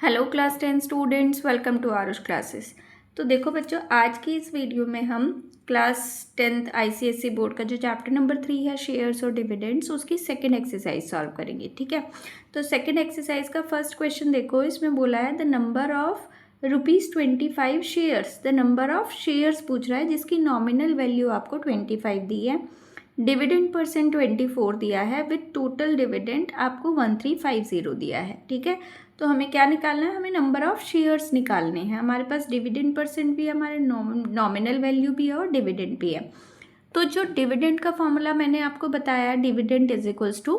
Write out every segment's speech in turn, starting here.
Hello class 10 students, welcome to Aarush classes. तो देखो बच्चों, आज की इस वीडियो में हम क्लास 10th आईसीएसई बोर्ड का जो चैप्टर नंबर 3 है शेयर्स और डिविडेंड्स, उसकी सेकंड एक्सरसाइज सॉल्व करेंगे। ठीक है, तो सेकंड एक्सरसाइज का फर्स्ट क्वेश्चन देखो, इसमें बोला है the number of ₹25 shares. The number of shares पूछ रहा है जिसकी नॉमिनल वैल्यू आपको 25 दी है, डिविडेंड परसेंट 24 दिया है, विद टोटल डिविडेंड आपको 1350 दिया है। ठीक है, तो हमें क्या निकालना है? हमें नंबर ऑफ शेयर्स निकालने हैं। हमारे पास डिविडेंड परसेंट भी है, हमारे नॉमिनल वैल्यू भी है और डिविडेंड भी है। तो जो डिविडेंड का फॉर्मूला मैंने आपको बताया, dividend is equals to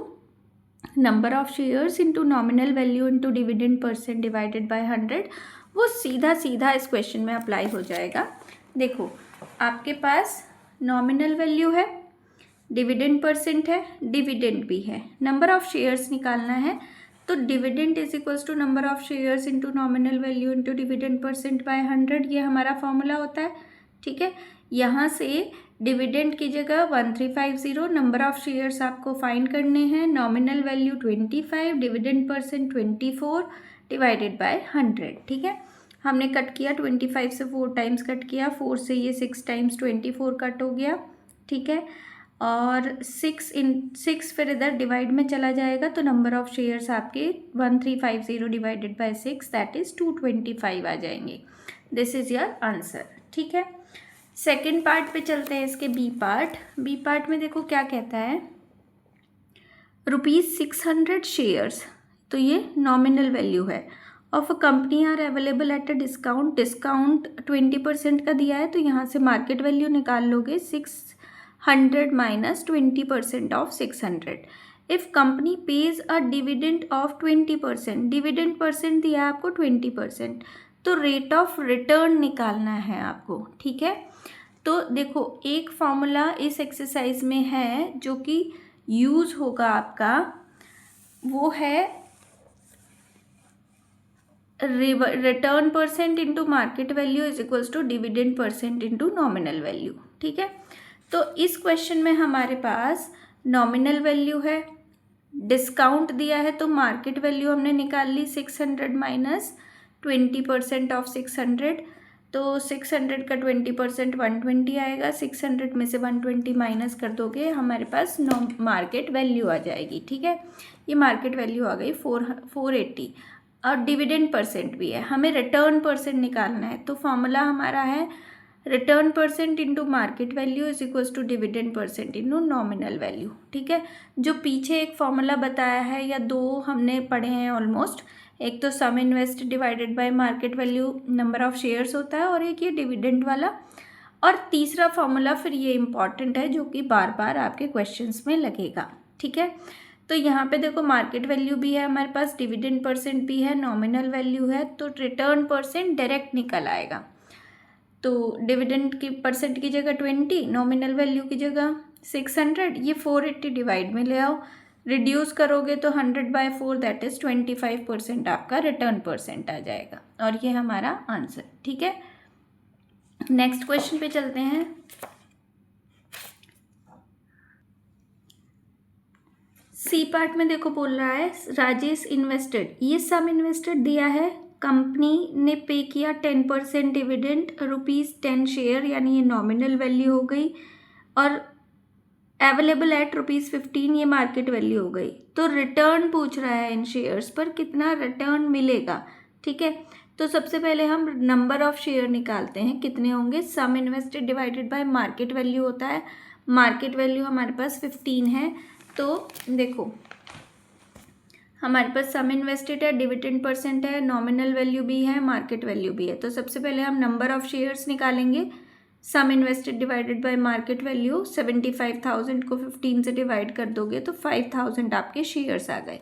number of shares into nominal value into dividend percent divided by 100, वो सीधा सीधा इस क्वेश्चन में अप्लाई हो जाएगा। देखो, आपके पास नॉमिनल वैल्यू है, डिविडेंड परसेंट है, डिविडेंड भी है, नंबर ऑफ शेयर्स निकालना है। तो dividend is equals to number of shares into nominal value into dividend percent by 100, ये हमारा फॉर्मूला होता है। ठीक है, यहाँ से डिविडेंड की जगह 1350, नंबर ऑफ शेयर्स आपको फाइंड करने हैं, nominal value 25, dividend percent 24 divided by 100। ठीक है, हमने कट किया 25 से 4 टाइम्स कट किया, 4 से ये 6 टाइम्स 24 कट हो गया। ठीक है, और 6 फिर इधर डिवाइड में चला जाएगा, तो नंबर ऑफ शेयर्स आपके 1350 डिवाइडेड बाय 6 दैट इज 225 आ जाएंगे। This is your answer. ठीक है, सेकेंड पार्ट पे चलते हैं, इसके बी पार्ट। बी पार्ट में देखो क्या कहता है, ₹600 शेयर्स, तो ये नॉमिनल वैल्यू है, of a company are available at a discount. Discount 20% का दिया है, तो यहाँ से मार्केट वैल्यू निकाल लोगे, 600 minus 20% of 600. If company pays a dividend of 20%, dividend percent दिया है आपको 20%, तो रेट ऑफ रिटर्न निकालना है आपको। ठीक है, तो देखो एक फॉर्मूला इस एक्सरसाइज में है जो कि यूज होगा आपका, वो है return percent into market value is equals to dividend percent into nominal value. ठीक है, तो इस क्वेश्चन में हमारे पास नॉमिनल वैल्यू है, डिस्काउंट दिया है, तो मार्केट वैल्यू हमने निकाल ली 600 माइनस 20% ऑफ 600, तो 600 का 20% 120 आएगा, 600 में से 120 माइनस कर दोगे, हमारे पास मार्केट वैल्यू आ जाएगी। ठीक है, ये मार्केट वैल्यू आ गई 480, और डिविडेंड परसेंट भी है, हमें रिटर्न परसेंट निकालना है, तो फॉर्मूला हमारा है return percent into market value is equals to dividend percent into nominal value. ठीक है, जो पीछे एक फॉर्मूला बताया है, या दो हमने पढ़े हैं ऑलमोस्ट, एक तो sum invest divided by market value number of shares होता है, और एक ये डिविडेंड वाला, और तीसरा फॉर्मूला फिर ये इंपॉर्टेंट है जो कि बार बार आपके क्वेश्चंस में लगेगा। ठीक है, तो यहाँ पे देखो मार्केट वैल्यू भी है हमारे पास, डिविडेंड परसेंट भी है, नॉमिनल वैल्यू है, तो रिटर्न परसेंट डायरेक्ट निकल आएगा। तो डिविडेंड की परसेंट की जगह 20, नॉमिनल वैल्यू की जगह 600, ये 480 डिवाइड में ले आओ, रिड्यूस करोगे तो 100/4 दैट इज 25% आपका रिटर्न परसेंट आ जाएगा, और ये हमारा आंसर। ठीक है, नेक्स्ट क्वेश्चन पे चलते हैं। सी पार्ट में देखो बोल रहा है राजेश इन्वेस्टेड, ये सम इन्वेस्टेड दिया है, कंपनी ने पे किया 10% डिविडेंड, ₹10 शेयर, यानी ये नॉमिनल वैल्यू हो गई, और अवेलेबल एट ₹15, ये मार्केट वैल्यू हो गई। तो रिटर्न पूछ रहा है इन शेयर्स पर, कितना रिटर्न मिलेगा। ठीक है, तो सबसे पहले हम नंबर ऑफ शेयर निकालते हैं, कितने होंगे, sum invested divided by market value होता है, मार्केट वैल्यू हमारे पास 15 है, तो देखो हमारे पास सम इन्वेस्टेड है, डिविडेंड परसेंट है, नॉमिनल वैल्यू भी है, मार्केट वैल्यू भी है, तो सबसे पहले हम नंबर ऑफ शेयर्स निकालेंगे, sum invested divided by market value, 75,000 को 15 से डिवाइड कर दोगे तो 5,000 आपके शेयर्स आ गए।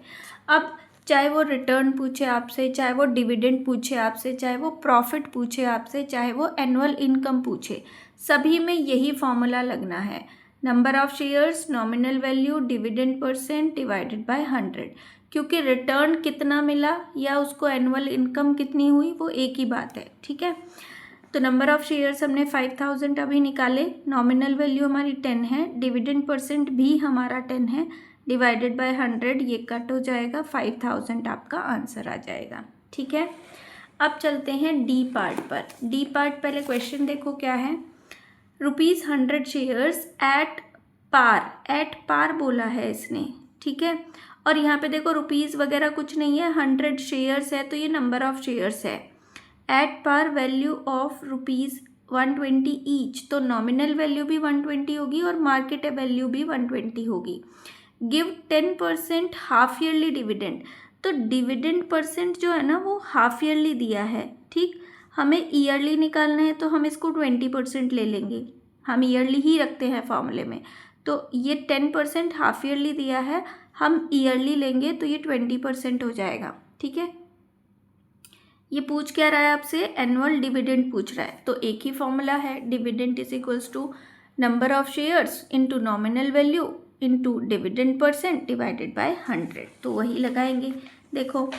अब चाहे वो रिटर्न पूछे आपसे, चाहे वो डिविडेंड पूछे आपसे, चाहे वो प्रॉफिट पूछे आपसे, चाहे वो एनुअल इनकम पूछे, सभी में यही फॉर्मूला लगना है, number of shares, nominal value, dividend percent divided by 100, क्योंकि रिटर्न कितना मिला या उसको एनुअल इनकम कितनी हुई वो एक ही बात है। ठीक है, तो नंबर ऑफ शेयर्स हमने 5,000 अभी निकाले, नॉमिनल वैल्यू हमारी 10 है, डिविडेंड परसेंट भी हमारा 10 है, डिवाइडेड बाय 100, ये कट हो जाएगा, 5,000 आपका आंसर आ जाएगा। ठीक है। अब चलते हैं डी पार्ट पर। डी पार्ट पहले क्वेश्चन देखो क्या है। ₹100 शेयर्स एट पार बोला है इसने, ठीक है। और यहाँ पे देखो रुपीज़ वगैरह कुछ नहीं है, 100 शेयर्स है तो ये नंबर ऑफ शेयर्स है। At par value of ₹120 each, तो नॉमिनल वैल्यू भी 120 होगी और मार्केट वैल्यू भी 120 होगी। गिव 10% हाफ ईयरली डिविडेंड, तो डिविडेंड परसेंट जो है ना वो हाफ ईयरली दिया है, ठीक। हमें ईयरली निकालना है तो हम इसको 20% ले लेंगे, हम ईयरली ही रखते हैं फॉर्मूले में। तो ये 10% हाफ ईयरली दिया है, हम ईयरली लेंगे तो ये 20% हो जाएगा, ठीक है। ये पूछ क्या रहा है आपसे, एनुअल डिविडेंड पूछ रहा है। तो एक ही फॉर्मूला है, dividend is equals to number of shares into nominal value into dividend percent divided by 100, तो वही लगाएंगे। देखो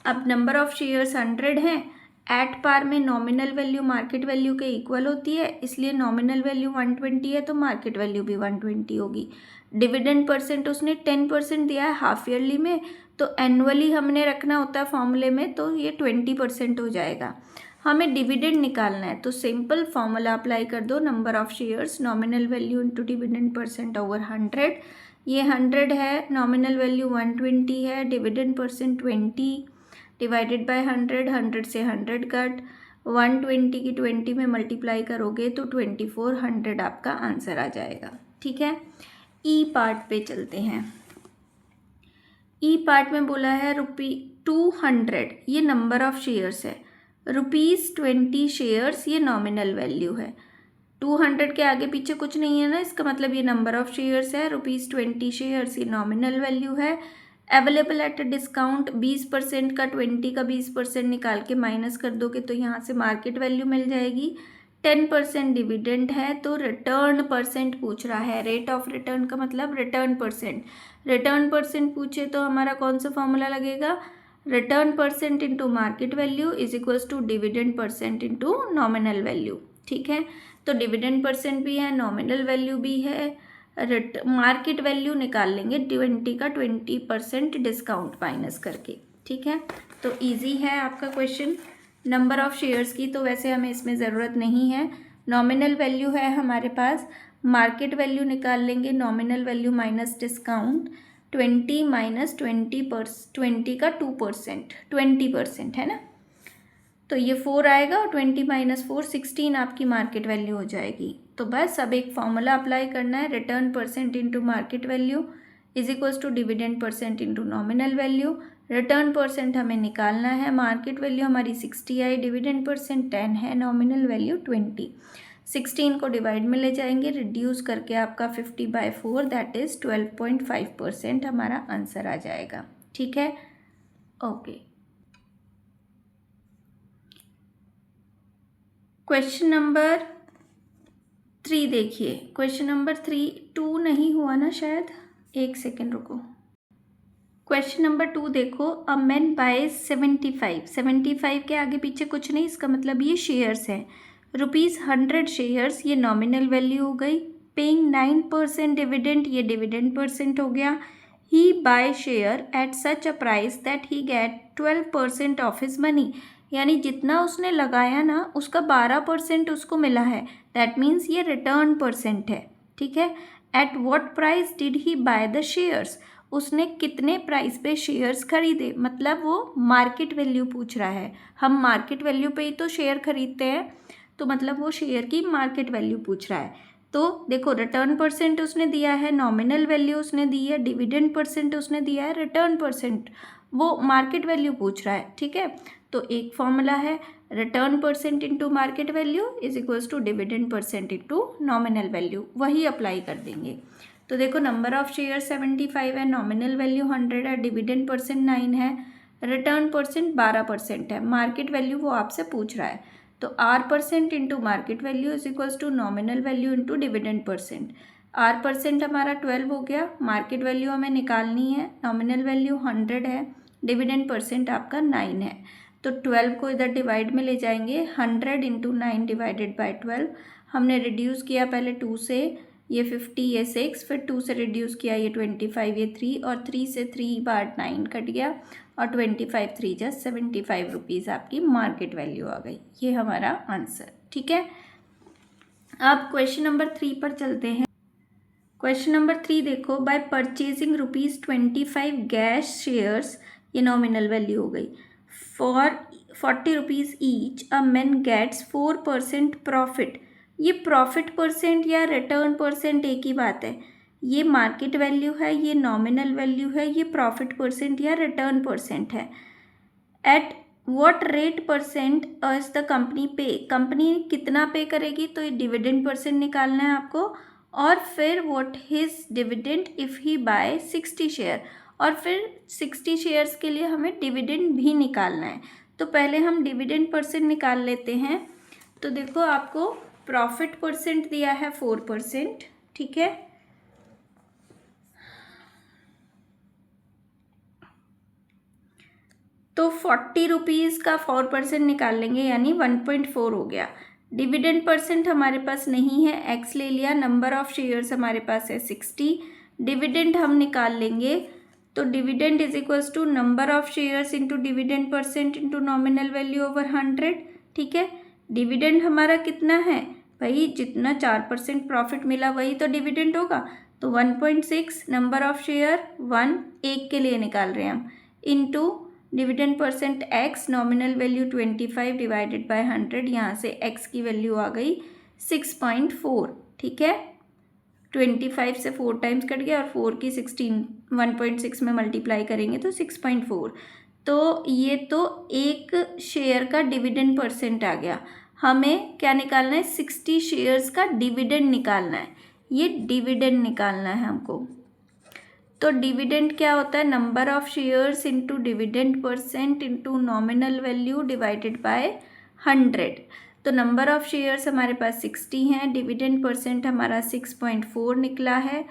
अब नंबर ऑफ शेयर्स 100 हैं, एट पार में नॉमिनल वैल्यू मार्केट वैल्यू के इक्वल होती है, इसलिए नॉमिनल वैल्यू 120 है तो मार्केट वैल्यू भी 120 होगी। डिविडेंड परसेंट उसने 10% दिया है हाफ ईयरली में, तो एनुअली हमने रखना होता है फॉर्मूले में, तो ये 20% हो जाएगा। हमें डिविडेंड निकालना है तो सिंपल फॉर्मूला अप्लाई कर दो, number of shares nominal value into dividend percent over 100। ये 100 है, नॉमिनल वैल्यू 120 है, डिविडेंड परसेंट 20 डिवाइडेड बाय 100, 100 से 100 कट, 120 की 20 में मल्टीप्लाई करोगे तो 2400 आपका आंसर आ जाएगा, ठीक है। ई पार्ट पे चलते हैं। ई पार्ट में बोला है ₹200, ये नंबर ऑफ शेयर्स है, ₹20 शेयर्स ये नॉमिनल वैल्यू है। 200 के आगे पीछे कुछ नहीं है ना, इसका मतलब ये नंबर ऑफ शेयर्स है, ₹20 शेयर्स ये नॉमिनल वैल्यू है। अवेलेबल एट डिस्काउंट 20% का 20 का 20% निकाल के माइनस कर दोगे तो यहाँ से मार्केट वैल्यू मिल जाएगी। 10% डिविडेंड है तो रिटर्न परसेंट पूछ रहा है, रेट ऑफ रिटर्न का मतलब रिटर्न परसेंट। रिटर्न परसेंट पूछे तो हमारा कौन सा फॉर्मूला लगेगा, return percent into market value is equals to dividend percent into nominal value, ठीक है। तो डिविडेंड परसेंट भी है, नॉमिनल वैल्यू भी है, मार्केट वैल्यू निकाल लेंगे 20 का 20% डिस्काउंट माइनस करके, ठीक है। तो इजी है आपका क्वेश्चन। नंबर ऑफ शेयर्स की तो वैसे हमें इसमें ज़रूरत नहीं है, नॉमिनल वैल्यू है हमारे पास, मार्केट वैल्यू निकाल लेंगे, nominal value minus discount, 20 minus 20 का 2%, 20% है ना, तो ये 4 आएगा और 20 माइनस 4 16 आपकी मार्केट वैल्यू हो जाएगी। तो बस अब एक फॉर्मूला अप्लाई करना है, return percent into market value is equals to dividend percent into nominal value. Return percent हमें निकालना है, मार्केट वैल्यू हमारी 60 आई, डिविडेंड परसेंट 10 है, नॉमिनल वैल्यू 20। 16 को डिवाइड में ले जाएंगे, रिड्यूस करके आपका 50/4 दैट इज़ 12.5% हमारा आंसर आ जाएगा, ठीक है। ओके, क्वेश्चन नंबर 3 देखिए। क्वेश्चन नंबर 3 2 नहीं हुआ ना शायद, एक सेकेंड रुको। क्वेश्चन नंबर 2 देखो, अ मैन बाय 75 के आगे पीछे कुछ नहीं, इसका मतलब ये शेयर्स हैं। ₹100 शेयर्स ये नॉमिनल वैल्यू हो गई, पेइंग 9% डिविडेंड ये डिविडेंड परसेंट हो गया। He buy share at such a price that he get 12% of his money, यानी जितना उसने लगाया ना उसका 12% उसको मिला है, दैट मीन्स ये रिटर्न परसेंट है, ठीक है। At what price did he by the shares, उसने कितने प्राइस पे शेयर्स खरीदे, मतलब वो मार्केट वैल्यू पूछ रहा है। हम मार्केट वैल्यू पे ही तो शेयर खरीदते हैं, तो मतलब वो शेयर की मार्केट वैल्यू पूछ रहा है। तो देखो रिटर्न परसेंट उसने दिया है, नॉमिनल वैल्यू उसने दी है, डिविडेंड परसेंट उसने दिया है, रिटर्न परसेंट वो मार्केट वैल्यू पूछ रहा है, ठीक है। तो एक फॉर्मूला है, return percent into market value is equals to dividend percent into nominal value, वही अप्लाई कर देंगे। तो देखो नंबर ऑफ शेयर 75 है, नॉमिनल वैल्यू 100 है, डिविडेंड परसेंट 9 है, रिटर्न परसेंट 12% है, मार्केट वैल्यू वो आपसे पूछ रहा है। तो R% into market value is equals to nominal value into dividend percent. R% हमारा 12 हो गया, मार्केट वैल्यू हमें निकालनी है, नॉमिनल वैल्यू 100 है, डिविडेंड परसेंट आपका 9 है। तो 12 को इधर डिवाइड में ले जाएंगे, 100 इंटू 9 डिवाइडेड बाई 12। हमने रिड्यूस किया पहले 2 से, ये 50 ये 6, फिर 2 से रिड्यूस किया ये 25 ये 3, और 3 से 3 बार 9 कट गया, और 25 3 जा 75 रुपीज़ आपकी मार्केट वैल्यू आ गई। ये हमारा आंसर, ठीक है। अब क्वेश्चन नंबर 3 पर चलते हैं। क्वेश्चन नंबर 3 देखो, बाय परचेजिंग ₹25 गैस शेयर्स, ये नॉमिनल वैल्यू हो गई, for 40 rupees each a man gets 4% profit. ये प्रॉफिट परसेंट या रिटर्न परसेंट एक ही बात है। ये मार्केट वैल्यू है, ये नॉमिनल वैल्यू है, ये प्रॉफिट परसेंट या रिटर्न परसेंट है। At what rate percent as the company pay, company कितना पे करेगी, तो ये डिविडेंड परसेंट निकालना है आपको। और फिर what his dividend if he buy 60 share, और फिर 60 शेयर्स के लिए हमें डिविडेंड भी निकालना है। तो पहले हम डिविडेंड परसेंट निकाल लेते हैं। तो देखो आपको प्रॉफिट परसेंट दिया है 4%, ठीक है। तो 40 रुपीज़ का 4% निकाल लेंगे, यानी 1.4 हो गया। डिविडेंड परसेंट हमारे पास नहीं है, एक्स ले लिया। नंबर ऑफ शेयर्स हमारे पास है 60, डिविडेंड हम निकाल लेंगे। तो dividend is equals to number of shares into dividend percent into nominal value over 100, ठीक है। डिविडेंड हमारा कितना है भाई, जितना 4% प्रॉफिट मिला वही तो डिविडेंड होगा। तो 1.6, नंबर ऑफ शेयर 1, एक के लिए निकाल रहे हैं हम, into dividend percent x, nominal value 25 divided by 100, यहाँ से x की वैल्यू आ गई 6.4, ठीक है। 25 से 4 टाइम्स कट गया और 4 की 1.6 में मल्टीप्लाई करेंगे तो 6.4। तो ये तो एक शेयर का डिविडेंड परसेंट आ गया। हमें क्या निकालना है, 60 शेयर्स का डिविडेंड निकालना है। ये डिविडेंड निकालना है हमको। तो डिविडेंड क्या होता है, number of shares into dividend percent into nominal value divided by 100। तो नंबर ऑफ शेयर्स हमारे पास 60 हैं, डिविडेंड परसेंट हमारा 6.4 निकला है,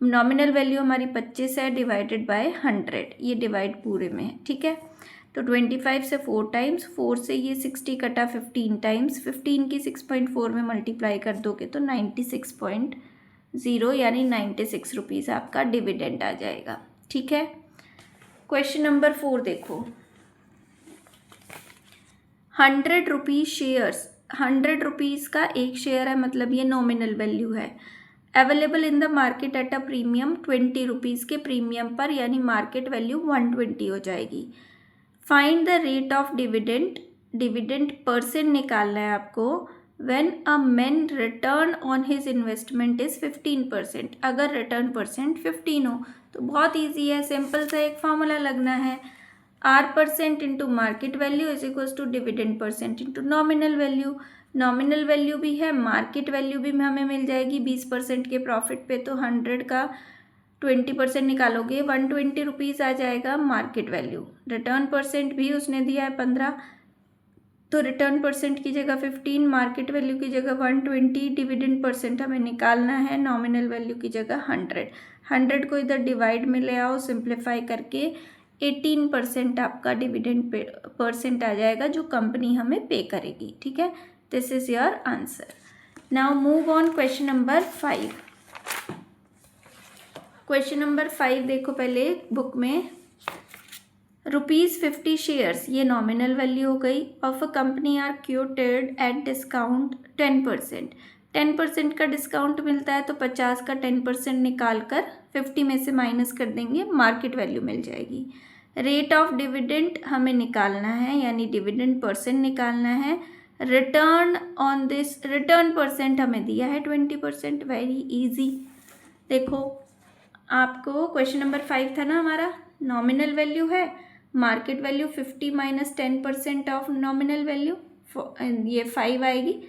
नॉमिनल वैल्यू हमारी 25 है, डिवाइडेड बाय 100, ये डिवाइड पूरे में है, ठीक है। तो 25 से 4 टाइम्स, 4 से ये 60 कटा 15 टाइम्स, 15 की 6.4 में मल्टीप्लाई कर दोगे तो 96.0 यानी 96 रुपीज़ आपका डिविडेंड आ जाएगा, ठीक है। क्वेश्चन नंबर 4 देखो, 100 रुपीज़ शेयर्स, 100 रुपीज़ का एक शेयर है, मतलब ये नॉमिनल वैल्यू है। Available in the market at a premium, 20 rupees के प्रीमियम पर, यानी मार्केट वैल्यू 120 हो जाएगी। Find the rate of dividend, dividend percent निकालना है आपको। When a man return on his investment is 15%, अगर रिटर्न परसेंट 15 हो तो बहुत ईजी है, सिंपल सा एक फार्मूला लगना है, R% into market value is equals to dividend percent into nominal value. Nominal value भी है, मार्केट वैल्यू भी हमें मिल जाएगी 20% के प्रॉफिट पे, तो 100 का 20% निकालोगे 120 रुपीज़ आ जाएगा मार्केट वैल्यू। रिटर्न परसेंट भी उसने दिया है 15, तो रिटर्न परसेंट की जगह 15, मार्केट वैल्यू की जगह 120, डिविडेंड परसेंट हमें निकालना है, नॉमिनल वैल्यू की जगह 100। 100 को इधर डिवाइड में ले आओ, सिंप्लीफाई करके 18% आपका डिविडेंड परसेंट आ जाएगा जो कंपनी हमें पे करेगी, ठीक है। This is your answer. Now move on question number 5। Question number 5 देखो पहले बुक में, ₹50 शेयर्स, ये नॉमिनल वैल्यू हो गई, of a company are quoted at discount 10%। 10% का डिस्काउंट मिलता है तो 50 का 10% निकाल कर 50 में से माइनस कर देंगे, मार्केट वैल्यू मिल जाएगी। रेट ऑफ डिविडेंड हमें निकालना है, यानी डिविडेंड परसेंट निकालना है। Return on this, return percent हमें दिया है 20%, वेरी इजी। देखो आपको क्वेश्चन नंबर 5 था ना हमारा, नॉमिनल वैल्यू है, market value 50 minus 10% of nominal value, ये 5 आएगी,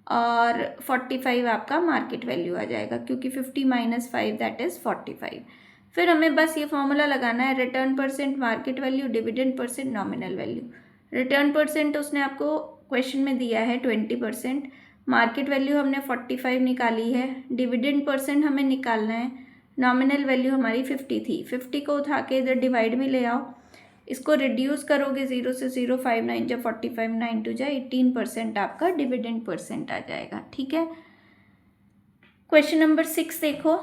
और 45 आपका मार्केट वैल्यू आ जाएगा, क्योंकि 50 माइनस 5 दैट इज़ 45। फिर हमें बस ये फॉर्मूला लगाना है, return percent, market value, dividend percent, nominal value. Return percent उसने आपको क्वेश्चन में दिया है 20%, मार्केट वैल्यू हमने 45 निकाली है, डिविडेंड परसेंट हमें निकालना है, नॉमिनल वैल्यू हमारी 50 थी, 50 को उठा के इधर डिवाइड में ले आओ, इसको रिड्यूस करोगे 0 से 0, 5 9 जा 45, 9 2 जा 18% आपका डिविडेंड परसेंट आ जाएगा, ठीक है। क्वेश्चन नंबर 6 देखो,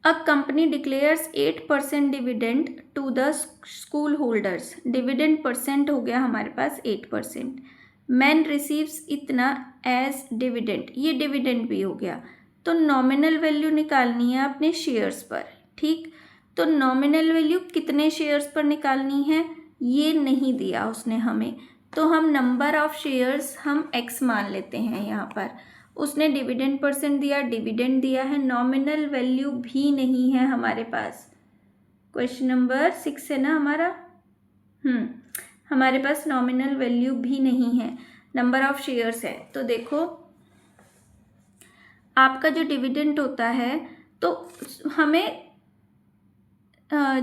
a company declares 8% dividend to the school holders. Dividend percent हो गया हमारे पास 8%। मैन रिसीव्स इतना एज डिविडेंड, ये डिविडेंड भी हो गया। तो नॉमिनल वैल्यू निकालनी है अपने शेयर्स पर, ठीक। तो नॉमिनल वैल्यू कितने शेयर्स पर निकालनी है ये नहीं दिया उसने हमें, तो हम नंबर ऑफ शेयर्स हम x मान लेते हैं यहाँ पर। उसने डिविडेंड परसेंट दिया, डिविडेंड दिया है, नॉमिनल वैल्यू भी नहीं है हमारे पास। क्वेश्चन नंबर 6 है ना हमारा। हमारे पास नॉमिनल वैल्यू भी नहीं है, नंबर ऑफ शेयर्स है। तो देखो आपका जो डिविडेंड होता है तो हमें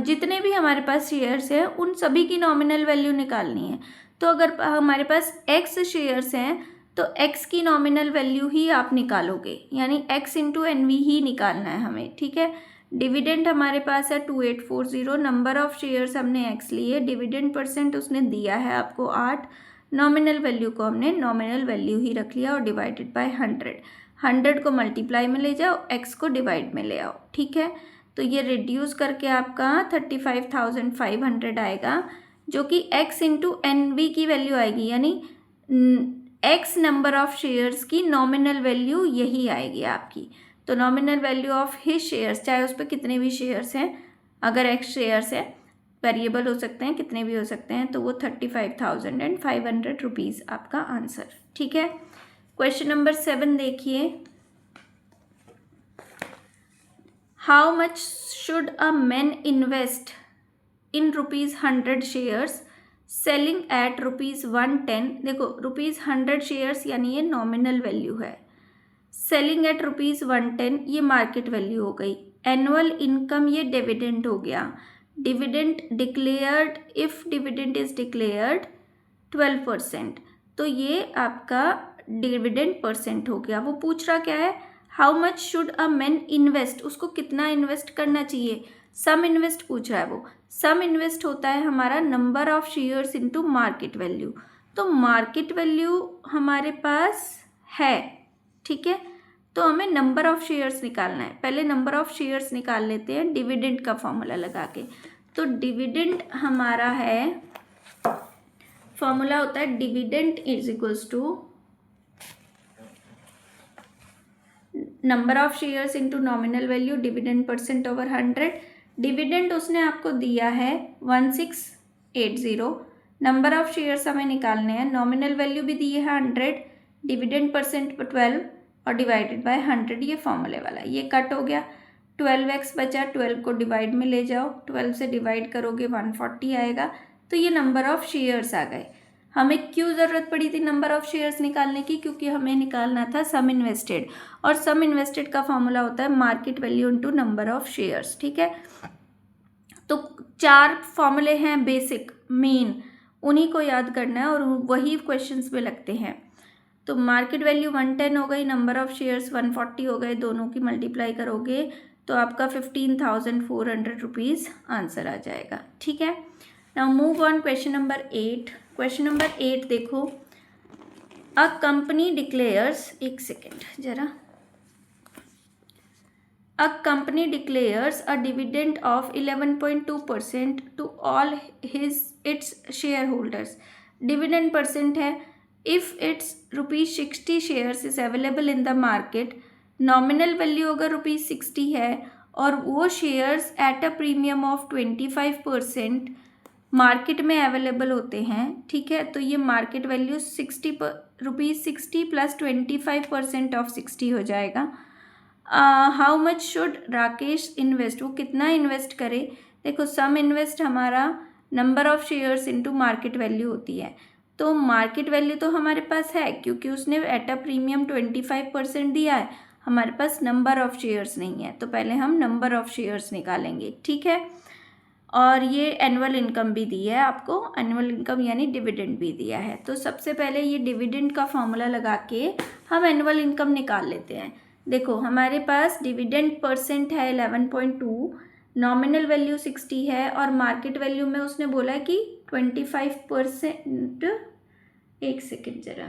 जितने भी हमारे पास शेयर्स हैं उन सभी की नॉमिनल वैल्यू निकालनी है। तो अगर हमारे पास x शेयर्स हैं तो x की नॉमिनल वैल्यू ही आप निकालोगे, यानी x इंटू एन वी ही निकालना है हमें, ठीक है। डिविडेंड हमारे पास है 2840, नंबर ऑफ शेयर्स हमने x लिए, डिविडेंड परसेंट उसने दिया है आपको 8, नॉमिनल वैल्यू को हमने नॉमिनल वैल्यू ही रख लिया और डिवाइडेड बाय 100। 100 को मल्टीप्लाई में ले जाओ, x को डिवाइड में ले आओ, ठीक है। तो ये रिड्यूस करके आपका 35,500 आएगा, जो कि x इंटू एन वी की वैल्यू आएगी, यानी x नंबर ऑफ शेयर्स की नॉमिनल वैल्यू यही आएगी आपकी। तो nominal value of his shares, चाहे उस पर कितने भी शेयर्स हैं, अगर x शेयर्स है, वेरिएबल हो सकते हैं, कितने भी हो सकते हैं, तो वो 35,500 रुपीज़ आपका आंसर, ठीक है। क्वेश्चन नंबर 7 देखिए। How much should a man invest in ₹100 shares selling at ₹110? देखो ₹100 शेयर्स यानी ये नॉमिनल वैल्यू है, सेलिंग एट ₹110 ये मार्केट वैल्यू हो गई। एनुअल इनकम ये डिविडेंड हो गया। Dividend declared, if dividend is declared 12%, तो ये आपका डिविडेंड परसेंट हो गया। वो पूछ रहा क्या है, how much should a man invest, उसको कितना इन्वेस्ट करना चाहिए, सम इन्वेस्ट पूछ रहा है वो। सम इन्वेस्ट होता है हमारा number of shares into market value, तो मार्केट वैल्यू हमारे पास है, ठीक है। तो हमें नंबर ऑफ शेयर्स निकालना है, पहले नंबर ऑफ शेयर्स निकाल लेते हैं डिविडेंड का फॉर्मूला लगा के। तो डिविडेंड हमारा है, फॉर्मूला होता है dividend is equals to number of shares into nominal value, dividend percent over 100। Dividend उसने आपको दिया है 1680, नंबर ऑफ शेयर्स हमें निकालने हैं, नॉमिनल वैल्यू भी दी है 100, डिविडेंड परसेंट 12 और डिवाइडेड बाय 100, ये फॉर्मूले वाला, ये कट हो गया। 12x बचा, 12 को डिवाइड में ले जाओ, 12 से डिवाइड करोगे 140 आएगा। तो ये नंबर ऑफ शेयर्स आ गए। हमें क्यों ज़रूरत पड़ी थी नंबर ऑफ शेयर्स निकालने की, क्योंकि हमें निकालना था सम इन्वेस्टेड, और सम इन्वेस्टेड का फॉर्मूला होता है market value into number of shares, ठीक है। तो 4 फॉर्मूले हैं बेसिक मेन, उन्हीं को याद करना है और वही क्वेश्चंस में लगते हैं। तो मार्केट वैल्यू 110 हो गई, नंबर ऑफ शेयर्स 140 हो गए, दोनों की मल्टीप्लाई करोगे तो आपका 15,400 रुपीज़ आंसर आ जाएगा, ठीक है। Now move on question number 8। Question number 8 देखो, अ कंपनी डिक्लेयर्स, एक सेकेंड जरा, a company declares a dividend of 11.2% to all its shareholders. Dividend percent है, if its ₹60 shares is available in the market, nominal value अगर ₹60 है और वो shares at a premium of 25% market में available होते हैं, ठीक है। तो ये मार्केट वैल्यू ₹60 प्लस 25% ऑफ 60 हो जाएगा। How much should Rakesh invest, वो कितना इन्वेस्ट करे। देखो सम इन्वेस्ट हमारा number of shares into market value होती है, तो मार्केट वैल्यू तो हमारे पास है क्योंकि उसने एट अ प्रीमियम 25% दिया है, हमारे पास नंबर ऑफ शेयर्स नहीं है, तो पहले हम नंबर ऑफ शेयर्स निकालेंगे, ठीक है। और ये एनुअल इनकम भी दी है आपको, एनुअल इनकम यानी डिविडेंड भी दिया है। तो सबसे पहले ये डिविडेंड का फॉर्मूला लगा के हम एनुअल इनकम निकाल लेते हैं। देखो हमारे पास डिविडेंड परसेंट है 11.2, नॉमिनल वैल्यू 60 है और मार्केट वैल्यू में उसने बोला कि 25%, एक सेकेंड जरा,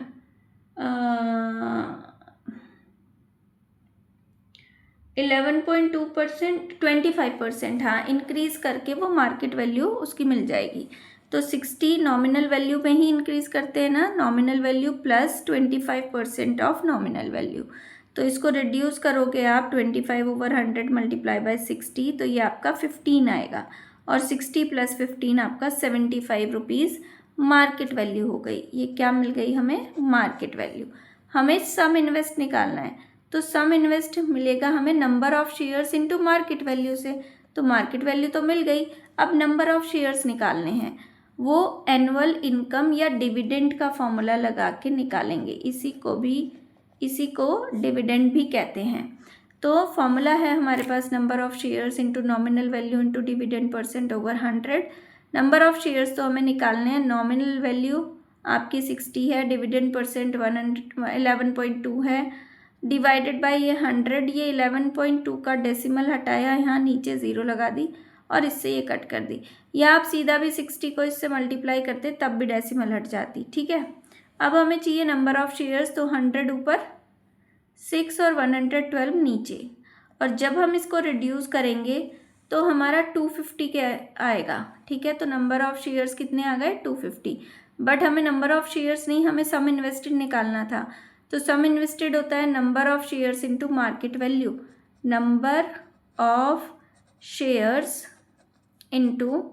11.2%, 25%, हाँ, इंक्रीज़ करके वो मार्केट वैल्यू उसकी मिल जाएगी। तो 60 नॉमिनल वैल्यू में ही इंक्रीज़ करते हैं ना, nominal value plus 25% of nominal value. तो इसको रिड्यूस करोगे आप 25/100 मल्टीप्लाई बाय 60, तो ये आपका 15 आएगा, और 60 + 15 आपका 75 रुपीज़ मार्केट वैल्यू हो गई। ये क्या मिल गई हमें? Market value. हमें सम इन्वेस्ट निकालना है, तो सम इन्वेस्ट मिलेगा हमें number of shares into market value से। तो मार्केट वैल्यू तो मिल गई, अब नंबर ऑफ शेयर्स निकालने हैं, वो एनुअल इनकम या डिविडेंड का फॉर्मूला लगा के निकालेंगे। इसी को डिविडेंड भी कहते हैं। तो फॉर्मूला है हमारे पास number of shares into nominal value into dividend % over 100। Number of shares तो हमें निकालने हैं, नॉमिनल वैल्यू आपकी 60 है, डिविडेंड % 11.2 है, डिवाइडेड बाय ये 100। ये 11.2 का डेसिमल हटाया, यहाँ नीचे 0 लगा दी और इससे ये कट कर दी, या आप सीधा भी 60 को इससे मल्टीप्लाई करते तब भी डेसिमल हट जाती। ठीक है, अब हमें चाहिए नंबर ऑफ शेयर्स, तो 100 ऊपर, 6 और 112 नीचे, और जब हम इसको रिड्यूस करेंगे तो हमारा 250 के आएगा। ठीक है, तो नंबर ऑफ शेयर्स कितने आ गए? 250। बट हमें नंबर ऑफ शेयर्स नहीं, हमें सम इन्वेस्टेड निकालना था। तो सम इन्वेस्टेड होता है number of shares into market value, number of shares into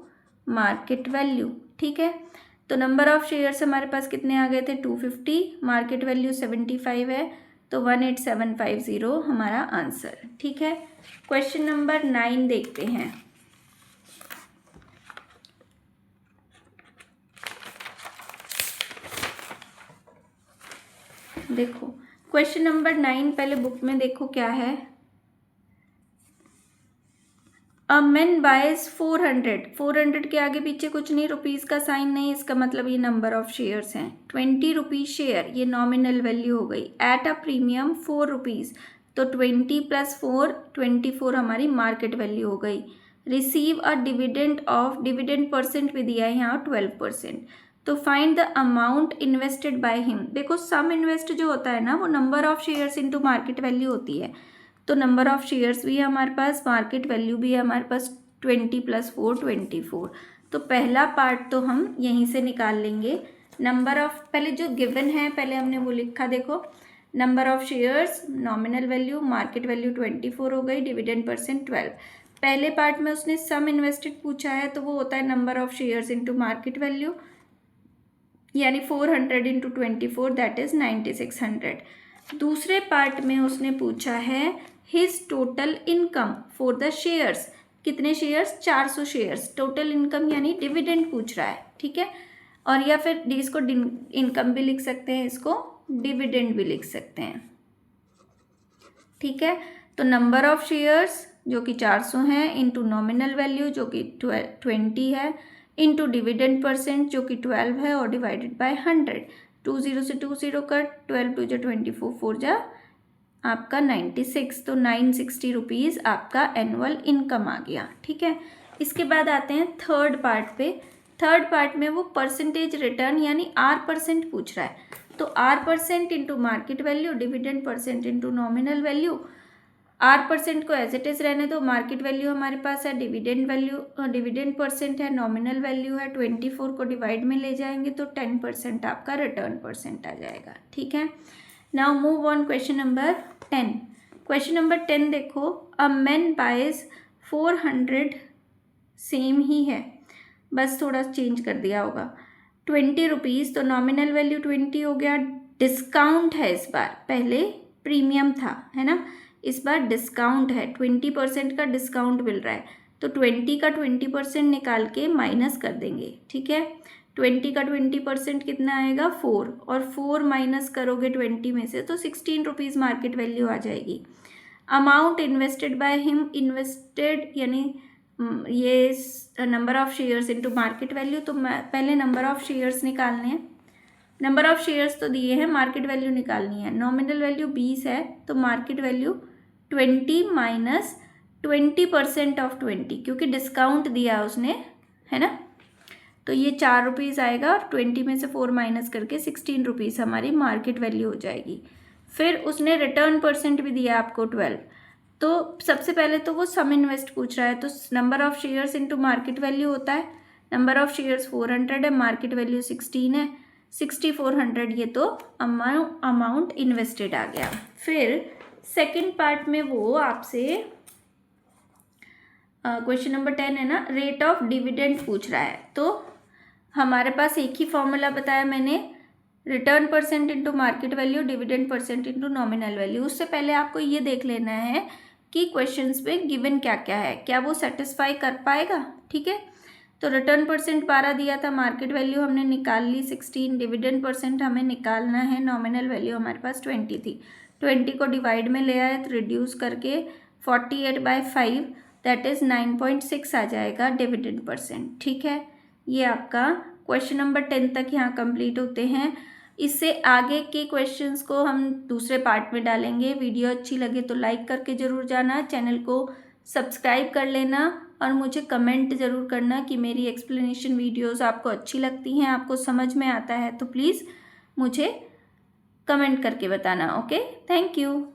market value. ठीक है, तो नंबर ऑफ शेयर्स हमारे पास कितने आ गए थे? 250, मार्केट वैल्यू 75 है, तो 18750 हमारा आंसर। ठीक है, क्वेश्चन नंबर 9 देखते हैं। देखो क्वेश्चन नंबर 9, पहले बुक में देखो क्या है। अ मैन बायज 400 के आगे पीछे कुछ नहीं, रुपीज़ का साइन नहीं, इसका मतलब ये नंबर ऑफ शेयर्स हैं। 20 रुपीज़ शेयर, ये नॉमिनल वैल्यू हो गई, एट अ प्रीमियम 4 रुपीज़, तो 20 + 4 24 हमारी मार्केट वैल्यू हो गई। Receive a dividend of, dividend % भी दिया है यहाँ 12%। तो find the amount invested by him. देखो सम इन्वेस्ट जो होता है ना, वो number of shares into market value होती है। तो नंबर ऑफ शेयर्स भी है हमारे पास, मार्केट वैल्यू भी है हमारे पास, 20 + 4 24। तो पहला पार्ट तो हम यहीं से निकाल लेंगे। नंबर ऑफ, पहले जो गिवन है पहले हमने वो लिखा, देखो number of shares, nominal value, market value 24 हो गई, डिविडेंड % 12। पहले पार्ट में उसने सम इन्वेस्टेड पूछा है, तो वो होता है number of shares into market value, यानी 400 इंटू 24, दैट इज 9600। दूसरे पार्ट में उसने पूछा है his total income for the shares, कितने शेयर्स? 400 शेयर्स, टोटल इनकम यानी डिविडेंड पूछ रहा है। ठीक है, और या फिर इसको इनकम भी लिख सकते हैं, इसको डिविडेंड भी लिख सकते हैं। ठीक है, तो नंबर ऑफ शेयर्स जो कि 400 हैं, इंटू नॉमिनल वैल्यू जो कि 20 है, इंटू डिविडेंड % जो कि 12 है, और डिवाइडेड बाय 100। 20 से 20 कट, 12 2 × 24, 4 जा आपका 96, तो 960 रुपीज़ आपका एनुअल इनकम आ गया। ठीक है, इसके बाद आते हैं थर्ड पार्ट पे। थर्ड पार्ट में वो परसेंटेज रिटर्न यानी R% पूछ रहा है, तो R% into market value, dividend % into nominal value. R% को एज इट इज़ रहने दो, मार्केट वैल्यू हमारे पास है, डिविडेंड वैल्यू, डिविडेंड % है, नॉमिनल वैल्यू है, 24 को डिवाइड में ले जाएंगे तो 10% आपका रिटर्न % आ जाएगा। ठीक है, now move on question number 10। Question number 10 देखो, अ मैन बाइज 400, सेम ही है, बस थोड़ा चेंज कर दिया होगा, 20 रुपीज़, तो नॉमिनल वैल्यू 20 हो गया, डिस्काउंट है इस बार, पहले प्रीमियम था, है ना, इस बार डिस्काउंट है, 20% का डिस्काउंट मिल रहा है, तो 20 का 20% निकाल के माइनस कर देंगे। ठीक है, 20 का 20% कितना आएगा? 4, और 4 माइनस करोगे 20 में से तो 16 रुपीज़ मार्केट वैल्यू आ जाएगी। Amount invested by him, invested यानी ये number of shares into market value, तो पहले नंबर ऑफ शेयर्स निकालने हैं। नंबर ऑफ शेयर्स तो दिए हैं, मार्केट वैल्यू निकालनी है। नॉमिनल वैल्यू 20 है, तो मार्केट वैल्यू 20 माइनस 20% ऑफ 20, क्योंकि डिस्काउंट दिया उसने, है ना, तो ये 4 रुपीज़ आएगा, और 20 में से 4 माइनस करके 16 रुपीज़ हमारी मार्केट वैल्यू हो जाएगी। फिर उसने रिटर्न % भी दिया आपको 12, तो सबसे पहले तो वो सम इन्वेस्ट पूछ रहा है, तो number of shares into market value होता है, नंबर ऑफ शेयर्स 400 है, मार्केट वैल्यू 16 है, 6400 ये तो अमाउंट इन्वेस्टेड आ गया। फिर सेकंड पार्ट में वो आपसे क्वेश्चन नंबर 10 है ना, रेट ऑफ डिविडेंड पूछ रहा है। तो हमारे पास एक ही फॉर्मूला बताया मैंने, return percent into market value, dividend percent into nominal value. उससे पहले आपको ये देख लेना है कि क्वेश्चंस में गिवन क्या क्या है, क्या वो सेटिस्फाई कर पाएगा। ठीक है, तो रिटर्न परसेंट 12 दिया था, मार्केट वैल्यू हमने निकाल ली 16, डिविडेंड परसेंट हमें निकालना है, नॉमिनल वैल्यू हमारे पास 20 थी, 20 को डिवाइड में ले आए तो रिड्यूस करके 48/5 दैट इज़ 9.6 आ जाएगा डिविडेंड परसेंट। ठीक है, ये आपका क्वेश्चन नंबर 10 तक यहाँ कंप्लीट होते हैं। इससे आगे के क्वेश्चंस को हम दूसरे पार्ट में डालेंगे। वीडियो अच्छी लगे तो लाइक करके ज़रूर जाना, चैनल को सब्सक्राइब कर लेना और मुझे कमेंट ज़रूर करना कि मेरी एक्सप्लेनेशन वीडियोस आपको अच्छी लगती हैं, आपको समझ में आता है, तो प्लीज़ मुझे कमेंट करके बताना। Okay, thank you.